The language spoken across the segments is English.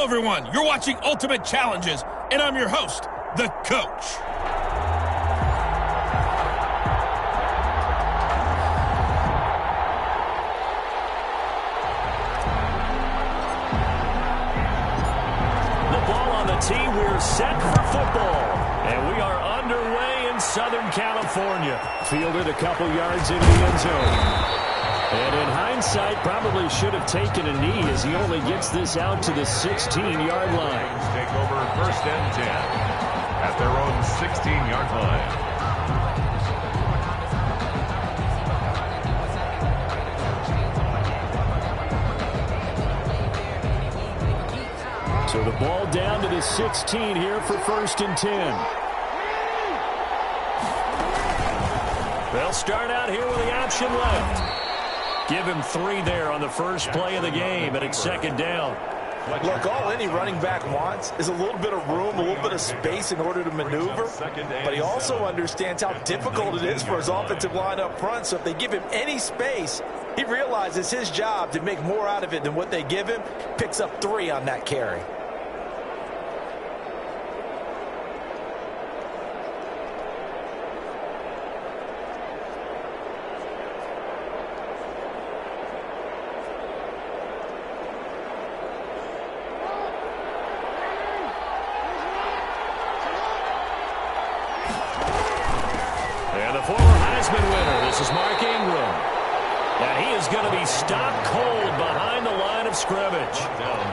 everyone, you're watching Ultimate Challenges, and I'm your host, the Coach. The ball on the tee, we're set for football. And we are underway in Southern California. Fielded a couple yards into the end zone. And in hindsight, probably should have taken a knee as he only gets this out to the 16-yard line. Take over first and 10 at their own 16-yard line. So the ball down to the 16 here for first and 10. They'll start out here with the option left. Give him 3 there on the first play of the game, and it's second down. Look, all any running back wants is a little bit of room, a little bit of space in order to maneuver. But he also understands how difficult it is for his offensive line up front. So if they give him any space, he realizes his job to make more out of it than what they give him. Picks up 3 on that carry. Stopped cold behind the line of scrimmage.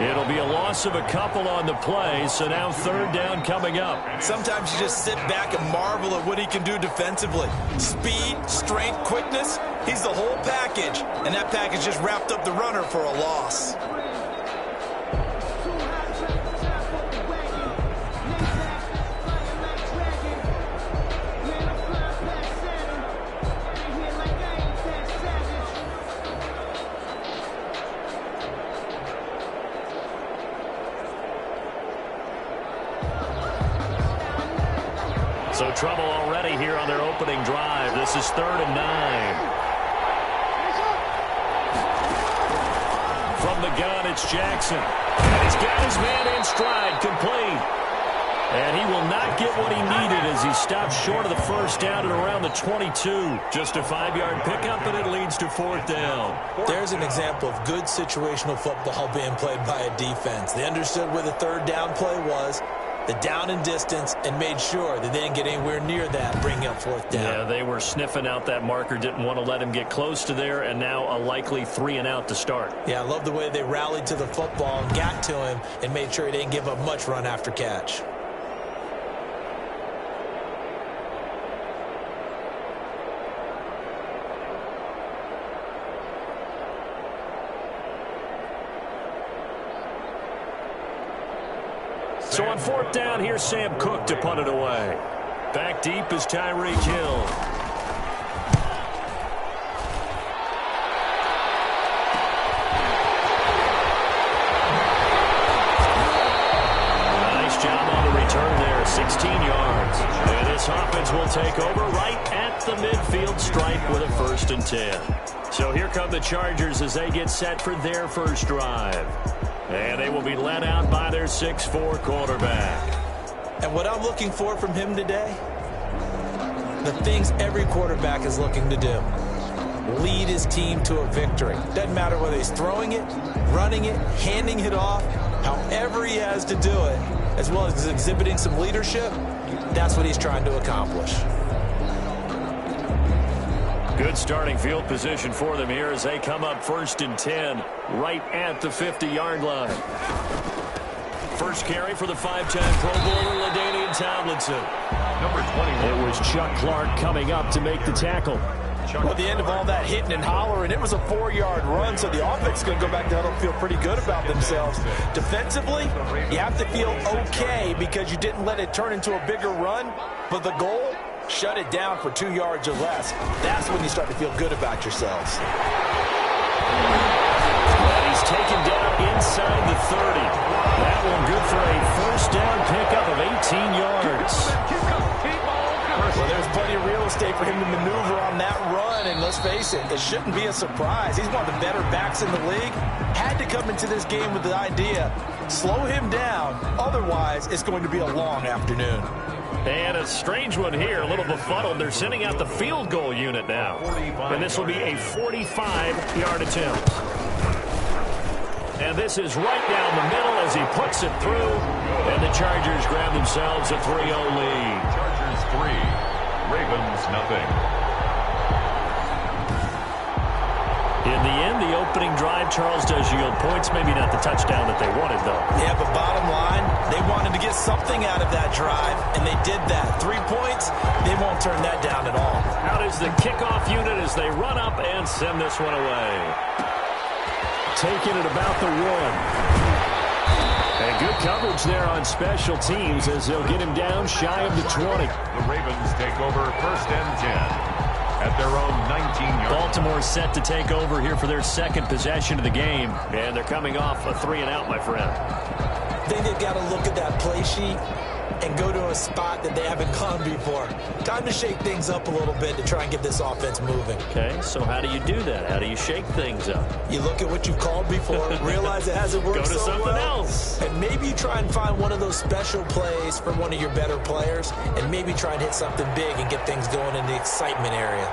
It'll be a loss of a couple on the play, so now third down coming up. Sometimes you just sit back and marvel at what he can do defensively. Speed, strength, quickness, he's the whole package. And that package just wrapped up the runner for a loss. So trouble already here on their opening drive. This is 3rd and 9. From the gun, it's Jackson. And he's got his man in stride, complete. And he will not get what he needed as he stops short of the first down at around the 22. Just a 5-yard pickup, and it leads to 4th down. There's an example of good situational football being played by a defense. They understood where the third down play was, the down and distance, and made sure that they didn't get anywhere near that, bringing up 4th down. Yeah, they were sniffing out that marker, didn't want to let him get close to there, and now a likely 3 and out to start. Yeah, I love the way they rallied to the football and got to him and made sure he didn't give up much run after catch. So on 4th down, here's Sam Cook to punt it away. Back deep is Tyreek Hill. Nice job on the return there, 16 yards. And this offense will take over right at the midfield stripe with a 1st and 10. So here come the Chargers as they get set for their first drive. And they will be led out by their 6'4" quarterback. And what I'm looking for from him today, the things every quarterback is looking to do. Lead his team to a victory. Doesn't matter whether he's throwing it, running it, handing it off, however he has to do it, as well as exhibiting some leadership, that's what he's trying to accomplish. Good starting field position for them here as they come up 1st and 10 right at the 50-yard line. First carry for the 5-time Pro Bowler, LaDainian Tomlinson. Number 21. It was Chuck Clark coming up to make the tackle. Well, at the end of all that hitting and hollering, it was a 4-yard run, so the offense is going to go back down and feel pretty good about themselves. Defensively, you have to feel okay because you didn't let it turn into a bigger run, but the goal, shut it down for 2 yards or less. That's when you start to feel good about yourselves. And he's taken down inside the 30. That one good for a 1st down pickup of 18 yards. Well, there's plenty of real estate for him to maneuver on that run, and let's face it, it shouldn't be a surprise. He's one of the better backs in the league. Had to come into this game with the idea, slow him down, otherwise it's going to be a long afternoon. And a strange one here, a little befuddled. They're sending out the field goal unit now. And this will be a 45-yard attempt. And this is right down the middle as he puts it through. And the Chargers grab themselves a 3-0 lead. Chargers 3, Ravens nothing. In the end, the opening drive, Charles, does yield points. Maybe not the touchdown that they wanted, though. Yeah, but bottom line, they wanted to get something out of that drive, and they did that. 3 points, they won't turn that down at all. Out is the kickoff unit as they run up and send this one away. Taking it about the 1. And good coverage there on special teams as they'll get him down shy of the 20. The Ravens take over 1st and 10 at their own 19-yard. Baltimore set to take over here for their second possession of the game. And they're coming off a 3-and-out, my friend. I think they've got to look at that play sheet and go to a spot that they haven't gone before. Time to shake things up a little bit to try and get this offense moving. Okay, so how do you do that? How do you shake things up? You look at what you've called before, realize it hasn't worked Go to so something well, else. and maybe you try and find one of those special plays for one of your better players, and maybe try and hit something big and get things going in the excitement area.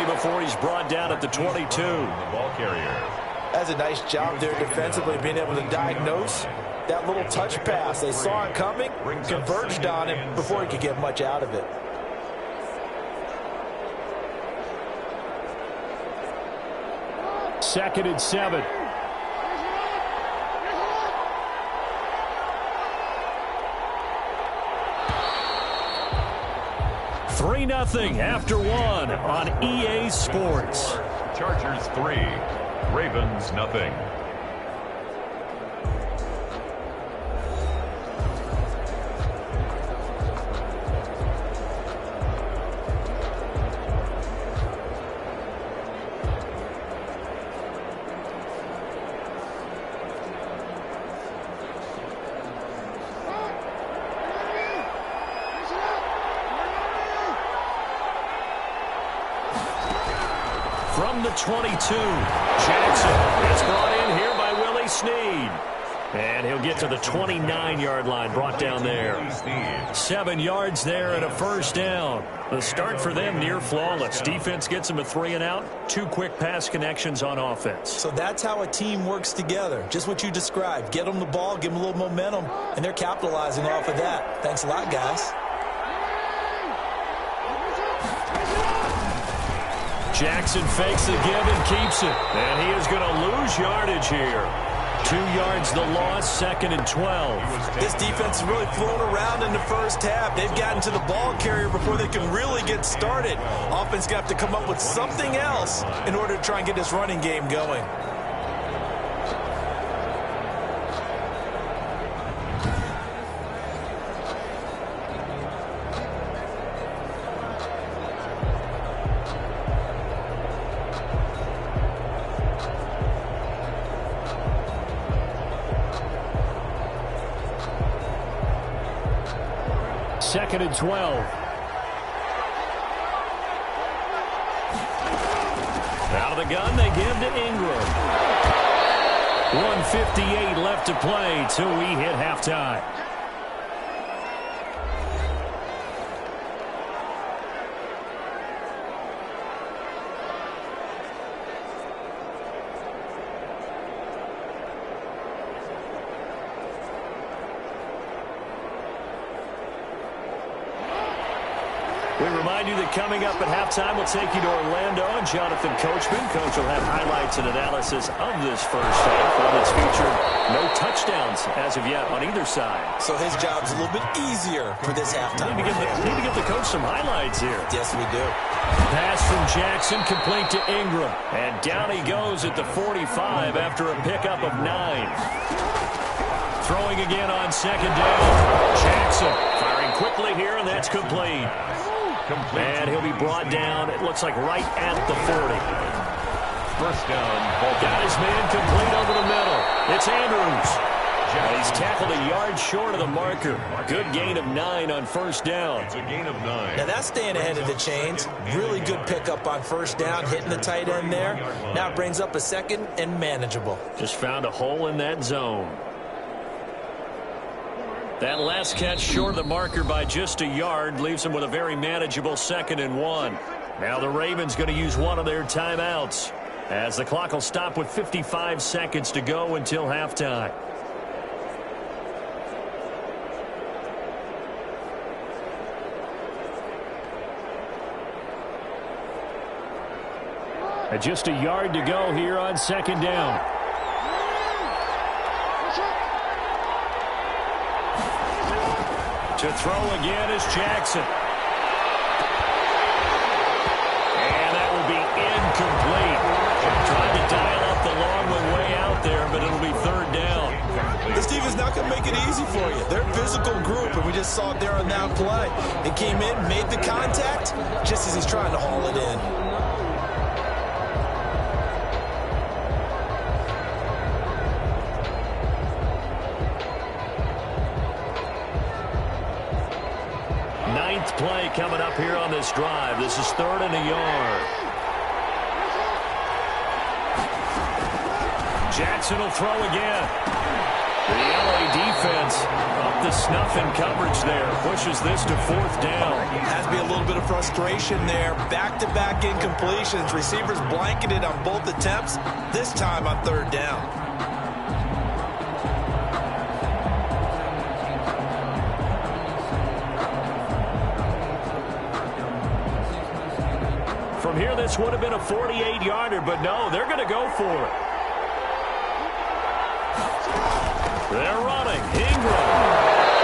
Before he's brought down at the 22. The ball carrier. That's a nice job there defensively, being able to diagnose that little touch pass. They saw it coming, converged on it before he could get much out of it. Second and 7. Three 0 after 1 on EA Sports. Chargers 3, Ravens nothing. From the 22, Jackson is brought in here by Willie Snead. And he'll get to the 29-yard line, brought down there. 7 yards there and a first down. The start for them near flawless. Defense gets them a 3-and-out. 2 quick pass connections on offense. So that's how a team works together. Just what you described. Get them the ball, give them a little momentum, and they're capitalizing off of that. Thanks a lot, guys. Jackson fakes the give and keeps it. And he is going to lose yardage here. 2 yards the loss, 2nd and 12. This defense has really flown around in the first half. They've gotten to the ball carrier before they can really get started. Offense got to come up with something else in order to try and get this running game going. Second and 12. Out of the gun, they give to Ingram. 1:58 left to play till we hit halftime. We remind you that coming up at halftime, we'll take you to Orlando and Jonathan Coachman. Coach will have highlights and analysis of this first half. One that's featured no touchdowns as of yet on either side. So his job's a little bit easier for this halftime. Need to give the coach some highlights here. Yes, we do. Pass from Jackson, complete to Ingram. And down he goes at the 45 after a pickup of 9. Throwing again on second down. Jackson firing quickly here, and that's complete. And he'll be brought down, it looks like right at the 40. first down. Got his man complete over the middle. It's Andrews. He's tackled a yard short of the marker. Good gain of 9 on first down. It's a gain of 9. Now that's staying ahead of the chains. Really good pickup on first down, hitting the tight end there. Now it brings up a second and manageable. Just found a hole in that zone. That last catch short of the marker by just a yard leaves him with a very manageable 2nd and 1. Now the Ravens going to use one of their timeouts as the clock will stop with 55 seconds to go until halftime. Just a yard to go here on 2nd down. To throw again is Jackson. And that will be incomplete. Trying to dial up the long one way out there, but it'll be 3rd down. This defense not going to make it easy for you. They're a physical group, and we just saw it there on that play. It came in, made the contact, just as he's trying to haul it in. Play coming up here on this drive. This is 3rd and a yard. Jackson will throw again. The LA defense up the snuff in coverage there. Pushes this to 4th down. Has to be a little bit of frustration there. Back-to-back incompletions. Receivers blanketed on both attempts. This time on 3rd down. From here, this would have been a 48-yarder, but no, they're going to go for it. They're running. Ingram.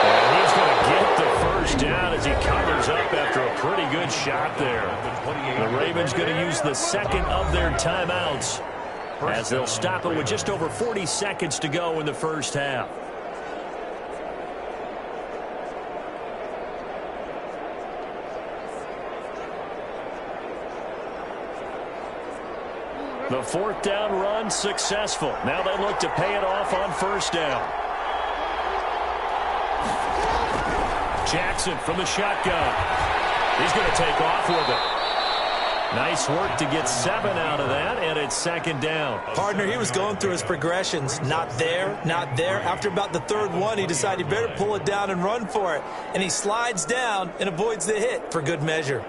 And he's going to get the first down as he covers up after a pretty good shot there. The Ravens going to use the 2nd of their timeouts as they'll stop it with just over 40 seconds to go in the first half. The 4th down run successful. Now they look to pay it off on first down. Jackson from the shotgun. He's going to take off with it. Nice work to get 7 out of that, and it's 2nd down. Partner, he was going through his progressions. Not there, not there. After about the 3rd one, he decided he better pull it down and run for it. And he slides down and avoids the hit for good measure.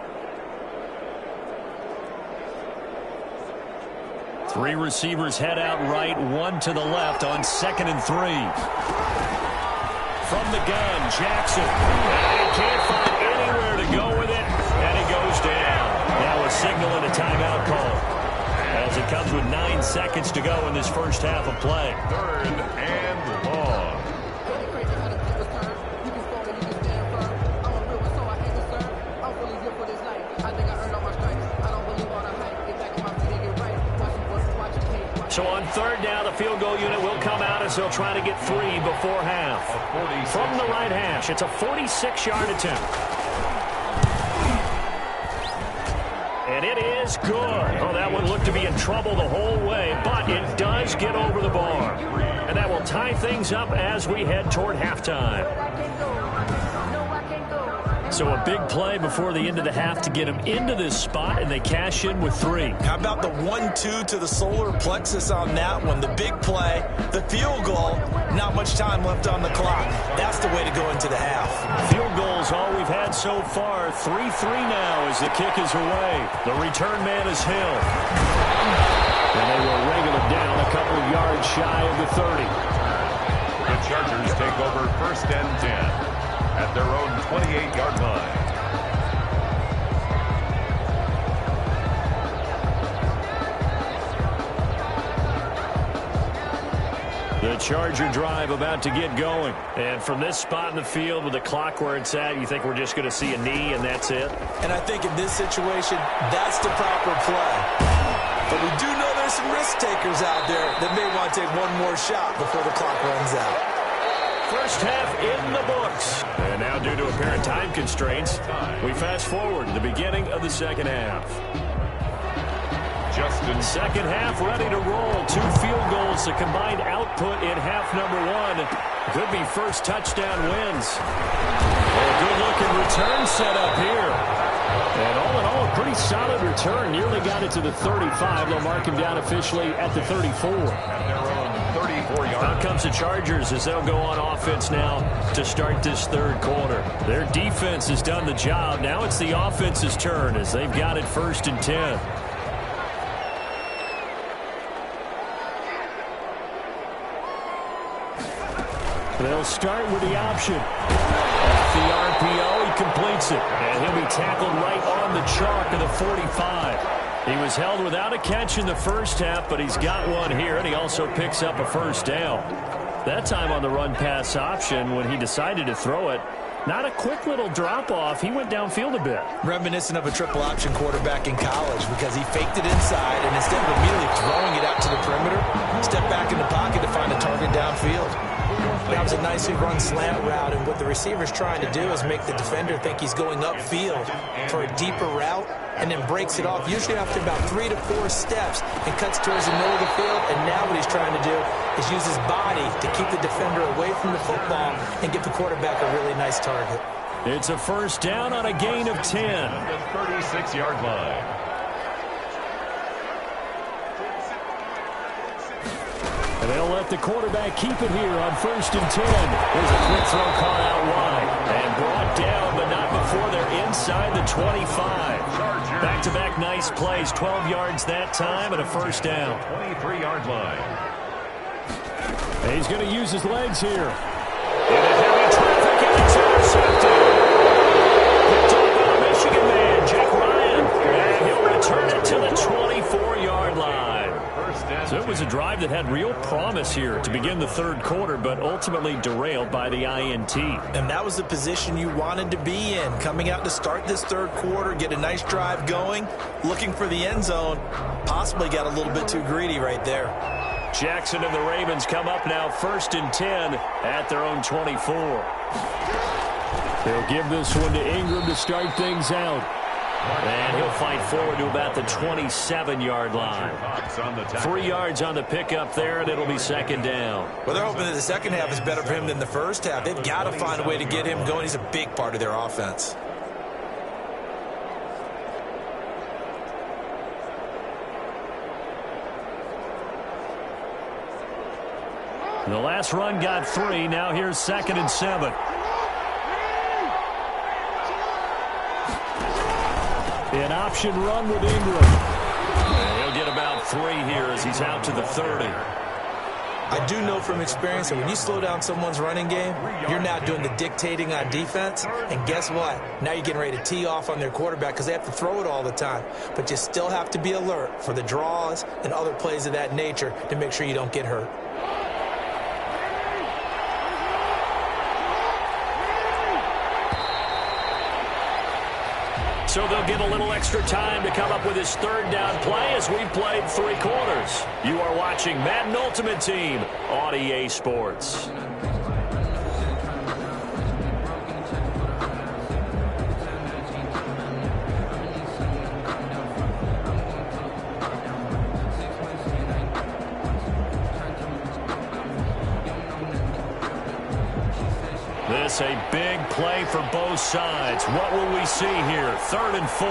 3 receivers head out right, 1 to the left on 2nd and 3. From the gun, Jackson. And he can't find anywhere to go with it, and he goes down. Now a signal and a timeout call as it comes with 9 seconds to go in this first half of play. 3rd and long. So on 3rd down, the field goal unit will come out as they'll try to get 3 before half. From the right hash, it's a 46-yard attempt. And it is good. Oh, that one looked to be in trouble the whole way, but it does get over the bar. And that will tie things up as we head toward halftime. So a big play before the end of the half to get them into this spot, and they cash in with 3. How about the 1-2 to the solar plexus on that one? The big play, the field goal, not much time left on the clock. That's the way to go into the half. Field goals all we've had so far. 3-3 now as the kick is away. The return man is Hill. And they will wrangle it down a couple of yards shy of the 30. The Chargers take over 1st and 10. At their own 28-yard line. The Charger drive about to get going. And from this spot in the field with the clock where it's at, you think we're just going to see a knee and that's it? And I think in this situation, that's the proper play. But we do know there's some risk takers out there that may want to take one more shot before the clock runs out. First half in the books. And now due to apparent time constraints, we fast forward to the beginning of the second half. Justin. Second half ready to roll. 2 field goals, the combined output in half number 1. Could be first touchdown wins. A good-looking return set up here. And all in all, a pretty solid return. Nearly got it to the 35. They'll mark him down officially at the 34. At their own 34-yard. Out comes the Chargers as they'll go on offense now to start this third quarter. Their defense has done the job. Now it's the offense's turn as they've got it 1st and 10. They'll start with the option. Off the RPO, he completes it. And he'll be tackled right on the chalk of the 45. He was held without a catch in the first half, but he's got one here, and he also picks up a first down. That time on the run-pass option when he decided to throw it. Not a quick little drop-off. He went downfield a bit. Reminiscent of a triple option quarterback in college because he faked it inside, and instead of immediately throwing it out to the perimeter, stepped back in the pocket to find a target downfield. That was a nicely run slant route, and what the receiver's trying to do is make the defender think he's going upfield for a deeper route, and then breaks it off, usually after about 3 to 4 steps, and cuts towards the middle of the field. And now what he's trying to do is use his body to keep the defender away from the football and give the quarterback a really nice target. It's a first down on a gain of 10. The 36-yard line. And they'll let the quarterback keep it here on 1st and 10. There's a quick throw caught out wide. And brought down, but not before they're inside the 25. Back-to-back nice plays. 12 yards that time and a first down. 23-yard line. And he's going to use his legs here. In a heavy traffic, and it's intercepted. Picked up by the Michigan man, Jack Ryan. And he'll return it to the 24-yard line. So it was a drive that had real promise here to begin the third quarter, but ultimately derailed by the INT. And that was the position you wanted to be in, coming out to start this third quarter, get a nice drive going, looking for the end zone. Possibly got a little bit too greedy right there. Jackson and the Ravens come up now 1st and 10 at their own 24. They'll give this one to Ingram to start things out. And he'll fight forward to about the 27-yard line. 3 yards on the pickup there, and it'll be second down. Well, they're hoping that the second half is better for him than the first half. They've got to find a way to get him going. He's a big part of their offense. The last run got 3. Now here's 2nd and 7. An option run with Ingram. And he'll get about 3 here as he's out to the 30. I do know from experience that when you slow down someone's running game, you're now doing the dictating on defense. And guess what? Now you're getting ready to tee off on their quarterback because they have to throw it all the time. But you still have to be alert for the draws and other plays of that nature to make sure you don't get hurt. So they'll get a little extra time to come up with his third down play as we've played 3 quarters. You are watching Madden Ultimate Team on EA Sports. This a big play for both sides. What will we see here? 3rd and 4.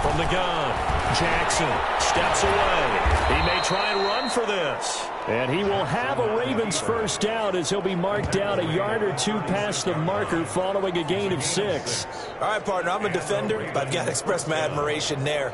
From the gun, Jackson steps away. He may try and run for this. And he will have a Ravens first down as he'll be marked down a yard or 2 past the marker following a gain of 6. All right, partner, I'm a defender, but I've got to express my admiration there.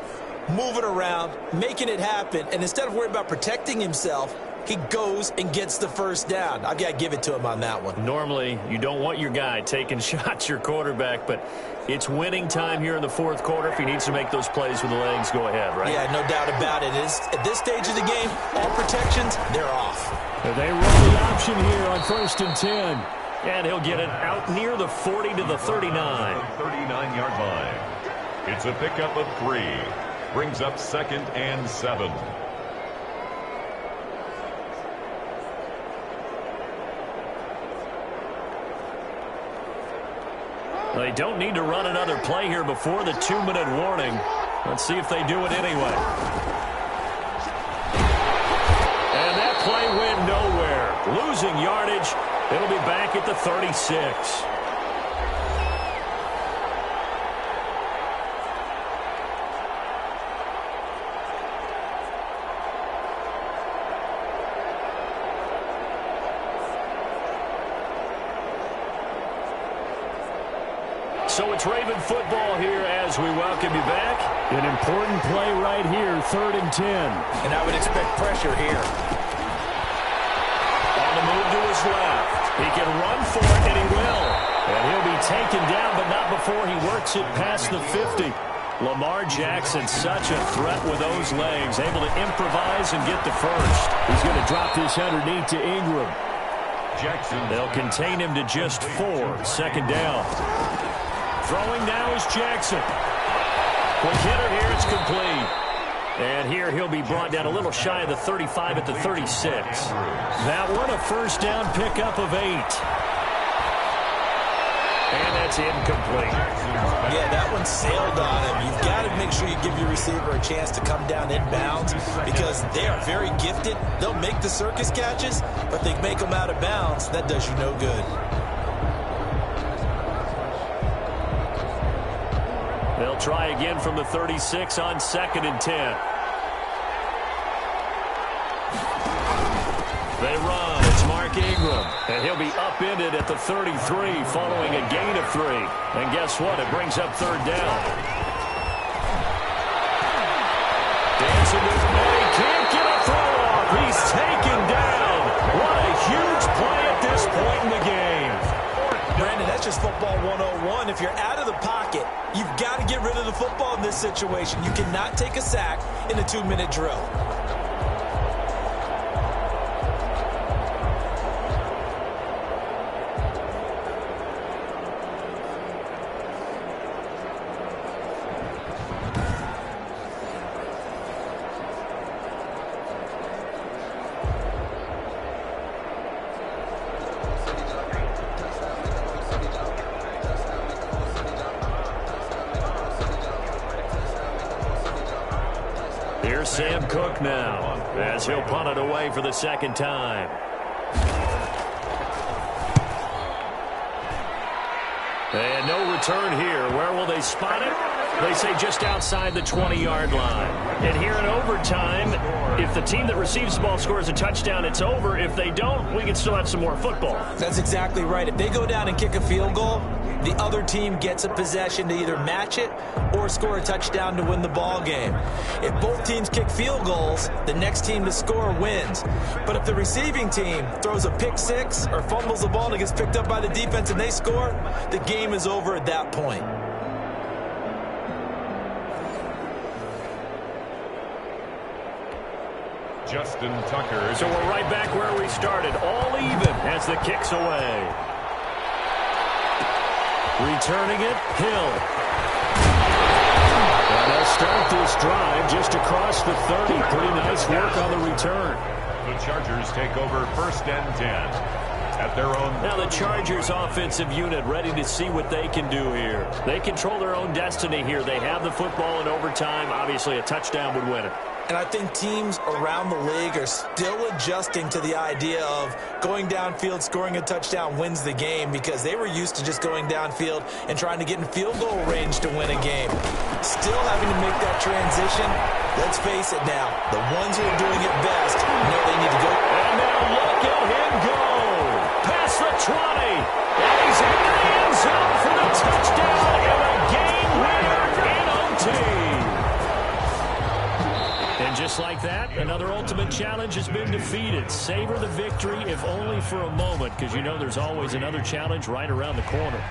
Moving around, making it happen, and instead of worrying about protecting himself, he goes and gets the first down. I've got to give it to him on that one. Normally, you don't want your guy taking shots, your quarterback, but it's winning time here in the fourth quarter. If he needs to make those plays with the legs, go ahead, right? Yeah, no doubt about it. At this stage of the game, all protections, they're off. They run the option here on 1st and 10. And he'll get it out near the 40 to the 39. 39-yard line. It's a pickup of 3. Brings up 2nd and 7. They don't need to run another play here before the 2-minute warning. Let's see if they do it anyway. And that play went nowhere. Losing yardage. It'll be back at the 36. So it's Raven football here as we welcome you back. An important play right here, 3rd and 10. And I would expect pressure here. On the move to his left. He can run for it, and he will. And he'll be taken down, but not before he works it past the 50. Lamar Jackson, such a threat with those legs, able to improvise and get the first. He's going to drop this underneath to Ingram. Jackson. They'll contain him to just 4. 2nd down. Throwing now is Jackson. Quick hitter here, it's complete. And here he'll be brought down a little shy of the 35 at the 36. That one, a 1st down pickup of 8. And that's incomplete. Yeah, that one sailed on him. You've got to make sure you give your receiver a chance to come down inbounds because they are very gifted. They'll make the circus catches, but they make them out of bounds. That does you no good. They'll try again from the 36 on 2nd and 10. They run. It's Mark Ingram. And he'll be upended at the 33 following a gain of 3. And guess what? It brings up 3rd down. Dancing with May. Can't get a throw off. He's taken down. What a huge play at this point in the game. Brandon, that's just football 101. If you're out of the pocket, you've got to get rid of the football in this situation. You cannot take a sack in a 2-minute drill. Here's Sam Cook now as he'll punt it away for the 2nd time. And no return here. Where will they spot it? They say just outside the 20-yard line. And here in overtime, if the team that receives the ball scores a touchdown, it's over. If they don't, we can still have some more football. That's exactly right. If they go down and kick a field goal, the other team gets a possession to either match it or score a touchdown to win the ball game. If both teams kick field goals, the next team to score wins. But if the receiving team throws a pick 6 or fumbles the ball and it gets picked up by the defense and they score, the game is over at that point. Justin Tucker. So we're right back where we started, all even as the kick's away. Returning it, Hill. And they'll start this drive just across the 30. Pretty nice work on the return. The Chargers take over 1st and 10 at their own. Now the Chargers offensive unit ready to see what they can do here. They control their own destiny here. They have the football in overtime. Obviously, a touchdown would win it. And I think teams around the league are still adjusting to the idea of going downfield, scoring a touchdown wins the game because they were used to just going downfield and trying to get in field goal range to win a game. Still having to make that transition. Let's face it now, the ones who are doing it best know they need to go. And now look at him go. Past the 20. And he's in the end zone for the touchdown and a game winner in OT. And just like that, another ultimate challenge has been defeated. Savor the victory, if only for a moment, because you know there's always another challenge right around the corner.